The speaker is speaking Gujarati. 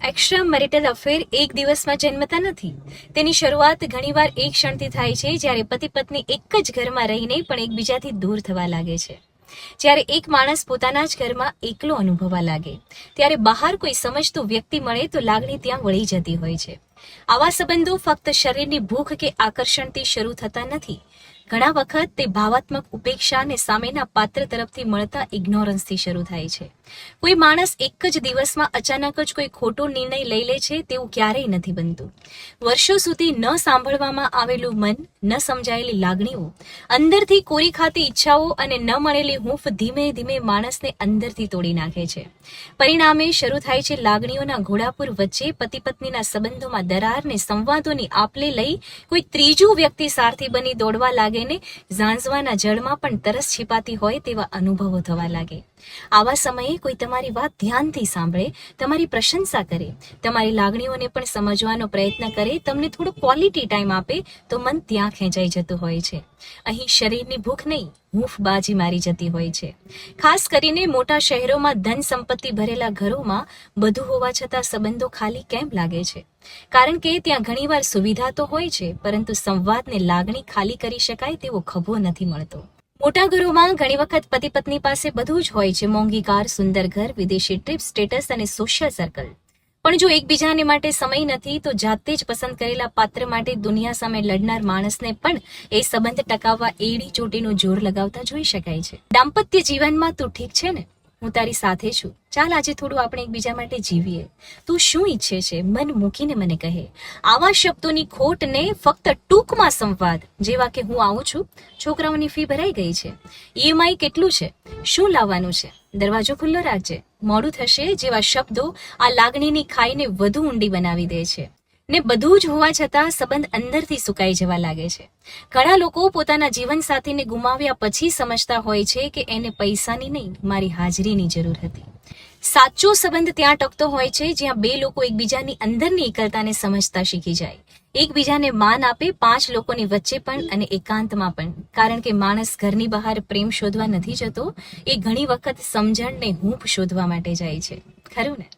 એક્સ્ટ્રા મેરિટલ અફેર એક દિવસમાં જન્મતા નથી. તેની શરૂઆત ઘણીવાર એક ક્ષણથી થાય છે, જ્યારે પતિ પત્ની એક જ ઘરમાં રહીને પણ એકબીજાથી દૂર થવા લાગે છે. જ્યારે એક માણસ પોતાના જ ઘરમાં એકલો અનુભવવા લાગે, ત્યારે બહાર કોઈ સમજતું વ્યક્તિ મળે તો લાગણી ત્યાં વળી જતી હોય છે. આવા સંબંધો ફક્ત શરીરની ભૂખ કે આકર્ષણથી શરૂ થતા નથી. ઘણા વખત તે ભાવાત્મક ઉપેક્ષા અને સામેના પાત્ર તરફથી મળતા ઇગ્નોરન્સથી શરૂ થાય છે. કોઈ માણસ એક જ દિવસમાં અચાનક જ કોઈ ખોટો નિર્ણય લઈ લે છે તેવું ક્યારેય નથી બનતું. વર્ષો સુધી ન સાંભળવામાં આવેલું મન, ન સમજાયેલી લાગણીઓ, અંદરથી કોરી ખાતી ઈચ્છાઓ અને ન મળેલી હૂંફ ધીમે ધીમે માણસને અંદરથી તોડી નાખે છે. પરિણામે શરૂ થાય છે લાગણીઓના ઘોડાપુર વચ્ચે પતિ પત્નીના સંબંધોમાં દરારને સંવાદોની આપલે લઈ કોઈ ત્રીજું વ્યક્તિ સારથી બની દોડવા લાગે ને ઝાંઝવાના જળમાં પણ તરસ छिपाती હોય તેવા અનુભવો થવા લાગે. આવા સમયે કોઈ તમારી વાત ધ્યાનથી સાંભળે, તમારી પ્રશંસા કરે, તમારી લાગણીઓને પણ સમજવાનો પ્રયત્ન કરે, તમને થોડો ક્વોલિટી ટાઈમ આપે તો મન ત્યાં ખેંચાઈ જતું હોય છે. અહીં શરીરની ભૂખ નહીં, હૂંફ બાજી મારી જતી હોય છે. ખાસ કરીને મોટા શહેરોમાં ધન સંપત્તિ ભરેલા ઘરોમાં બધું હોવા છતાં સંબંધો ખાલી કેમ લાગે છે? કારણ કે ત્યાં ઘણીવાર સુવિધા તો હોય છે, પરંતુ સંવાદને લાગણી ખાલી કરી શકાય તેવો ખભો નથી મળતો. મોટા ઘરોમાં ઘણી વખત પતિ પત્ની પાસે બધું જ હોય છે: મોંઘી કાર, સુંદર ઘર, વિદેશી ટ્રીપ, સ્ટેટસ અને સોશિયલ સર્કલ. પણ જો એકબીજાને માટે સમય નથી તો જાતે જ પસંદ કરેલા પાત્ર માટે દુનિયા સામે લડનાર માણસને પણ એ સંબંધ ટકાવવા એડી ચોટીનું જોર લગાવતા જોઈ શકાય છે. દાંપત્ય જીવનમાં તું ઠીક છે ને? હું તારી સાથે છું. ચાલ આજે થોડું આપણે એકબીજા માટે જીવીએ. તું શું ઈચ્છે છે? મન મૂકીને મને કહે. આવા શબ્દોની ખોટને ફક્ત ટૂંકમાં સંવાદ, જેવા કે હું આવું છું, છોકરાઓની ફી ભરાઈ ગઈ છે, ઈએમઆઈ કેટલું છે, શું લાવવાનું છે, દરવાજો ખુલ્લો રાખજે, મોડું થશે જેવા શબ્દો આ લાગણીની ખાઈને વધુ ઊંડી બનાવી દે છે. ને બધું જ હોવા છતાં સંબંધ અંદરથી સુકાઈ જવા લાગે છે. ઘણા લોકો પોતાના જીવનસાથીને ગુમાવ્યા પછી સમજતા હોય છે કે એને પૈસાની નહીં, મારી હાજરીની જરૂર હતી. સાચો સંબંધ ત્યાં ટકતો હોય છે જ્યાં બે લોકો એકબીજાની અંદરની એકલતાને સમજતા શીખી જાય, એકબીજાને માન આપે, 5 લોકોની વચ્ચે પણ અને એકાંતમાં પણ. કારણ કે માણસ ઘરની બહાર પ્રેમ શોધવા નથી જતો, એ ઘણી વખત સમજણને હૂંફ શોધવા માટે જાય છે. ખરું ને?